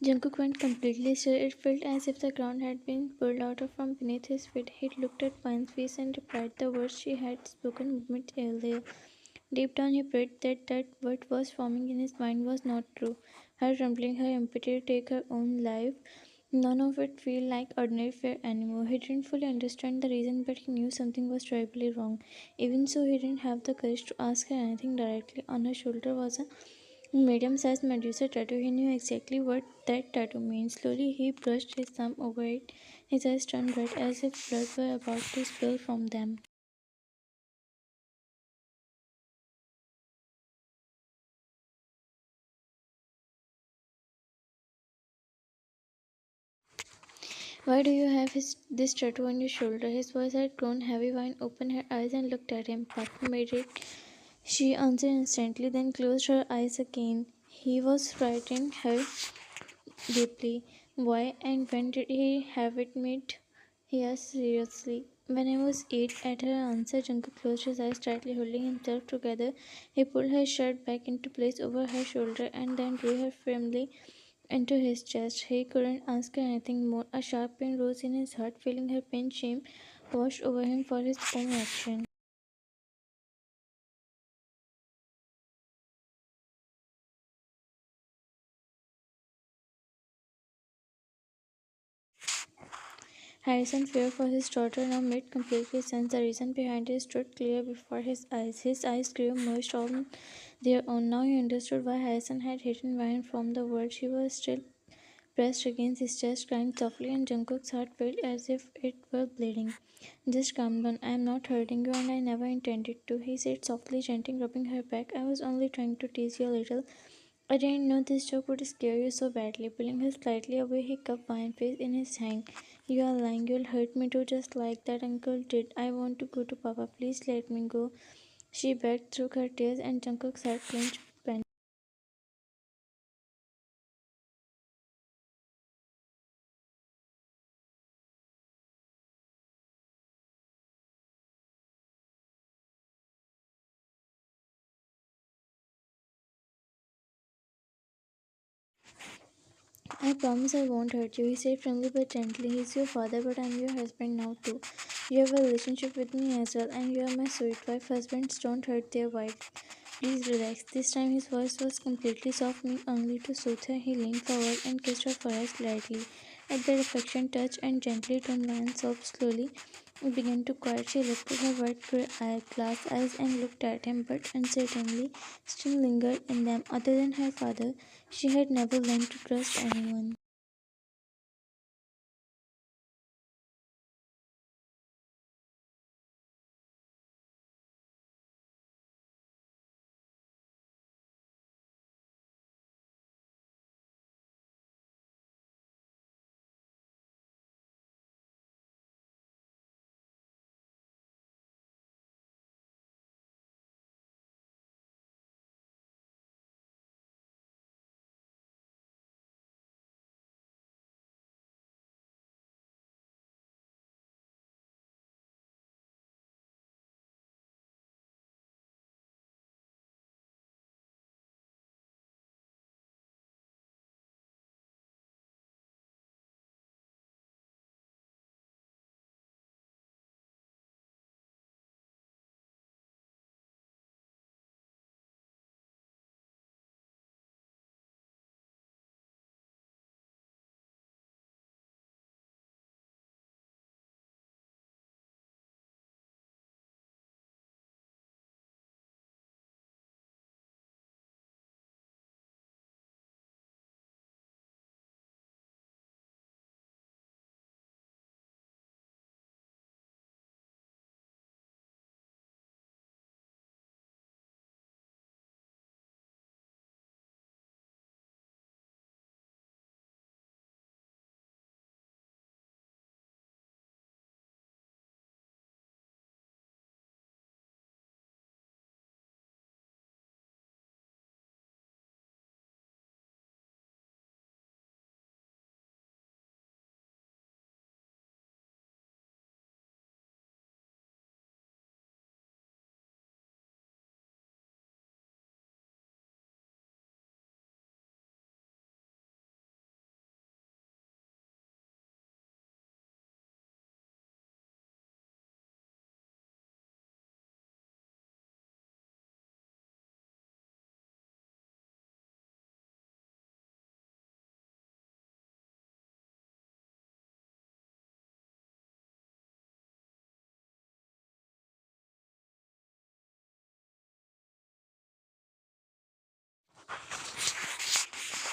Jungkook went completely still. It felt as if the ground had been pulled out from beneath his feet. He looked at Pine's face and replied the words she had spoken moments earlier. Deep down he prayed that what was forming in his mind was not true. Her trembling, her empathy to take her own life, none of it felt like ordinary fear anymore. He didn't fully understand the reason, but he knew something was terribly wrong. Even so, he didn't have the courage to ask her anything directly. On her shoulder was a medium-sized Medusa tattoo. He knew exactly what that tattoo meant. Slowly, he brushed his thumb over it. His eyes turned red as if blood were about to spill from them. Why do you have this tattoo on your shoulder? His voice had grown heavy. Vine opened her eyes and looked at him. Papa made it. She answered instantly, then closed her eyes again. He was frightened her deeply. Why and when did he have it made? He asked seriously. When I was 8, at her answer, Jungkook closed his eyes tightly, holding himself together. He pulled her shirt back into place over her shoulder and then drew her firmly into his chest. He couldn't ask her anything more. A sharp pain rose in his heart, feeling her pain shame washed over him for his own action. Harrison's fear for his daughter now made complete sense. The reason behind it stood clear before his eyes. His eyes grew moist on their own. Now he understood why Harrison had hidden Ryan from the world. She was still pressed against his chest, crying softly, and Jungkook's heart felt as if it were bleeding. Just calm down. I am not hurting you, and I never intended to, he said softly, gently rubbing her back. I was only trying to tease you a little. I didn't know this joke would scare you so badly. Pulling her slightly away, he cupped Vine's face in his hand. You are lying. You'll hurt me too, just like that uncle did. I want to go to Papa. Please let me go. She begged through her tears, and Jungkook's heart clenched with pain. I promise I won't hurt you, he said firmly but gently. He's your father, but I'm your husband now too. You have a relationship with me as well, and you are my sweet wife. Husbands don't hurt their wives. Please relax. This time his voice was completely soft, meant only to soothe her. He leaned forward and kissed her forehead lightly. At that affection touch and gently turned Lion sobbed slowly. It began to quiet. She lifted her white grey glass eyes and looked at him, but uncertainly still lingered in them. Other than her father, she had never learned to trust anyone.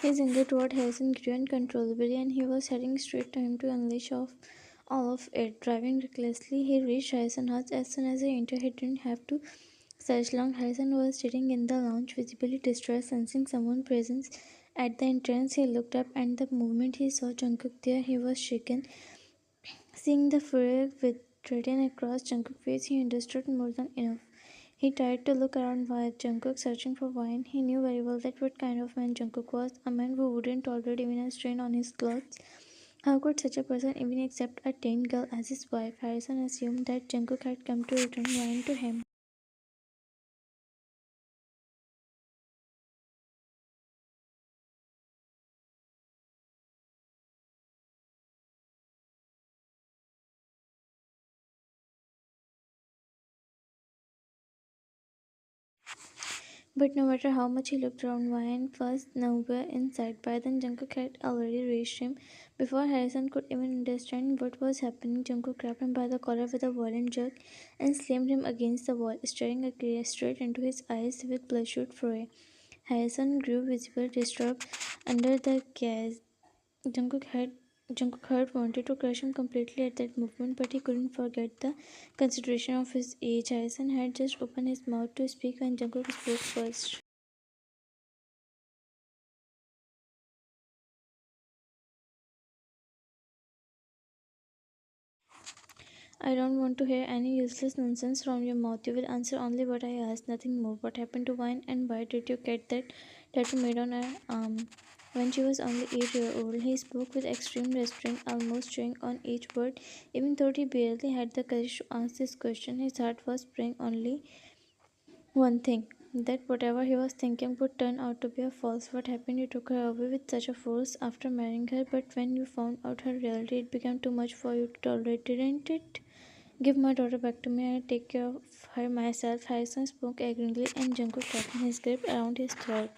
His anger toward Harrison grew uncontrollably, and he was heading straight to him to unleash all of it. Driving recklessly, he reached Harrison's house. As soon as he entered, he didn't have to search long. Harrison was sitting in the lounge, visibly distressed, sensing someone's presence at the entrance. He looked up, and the moment he saw Jungkook there, he was shaken. Seeing the fury written across Jungkook's face, he understood more than enough. He tried to look around while Jungkook searching for wine. He knew very well that what kind of man Jungkook was, a man who wouldn't tolerate even a stain on his clothes. How could such a person even accept a teen girl as his wife? Harrison assumed that Jungkook had come to return wine to him. But no matter how much he looked around, wine was nowhere in sight. By then, Jungkook had already reached him. Before Harrison could even understand what was happening, Jungkook grabbed him by the collar with a violent jerk and slammed him against the wall, staring straight into his eyes with bloodshot fury. Harrison grew visibly disturbed under the gaze. Jungkook had Jungkook had wanted to crush him completely at that moment, but he couldn't forget the consideration of his age. Harrison had just opened his mouth to speak when Jungkook spoke first. I don't want to hear any useless nonsense from your mouth. You will answer only what I ask, nothing more. What happened to Wine, and why did you get that tattoo made on her arm when she was only 8 years old? He spoke with extreme restraint, almost chewing on each word. Even though he barely had the courage to ask this question, his heart was praying only one thing, that whatever he was thinking would turn out to be a false. What happened? You took her away with such a force after marrying her, but when you found out her reality, it became too much for you to tolerate, didn't it? Give my daughter back to me. I take care of her myself. Harrison spoke angrily, and Jungkook tightened his grip around his throat.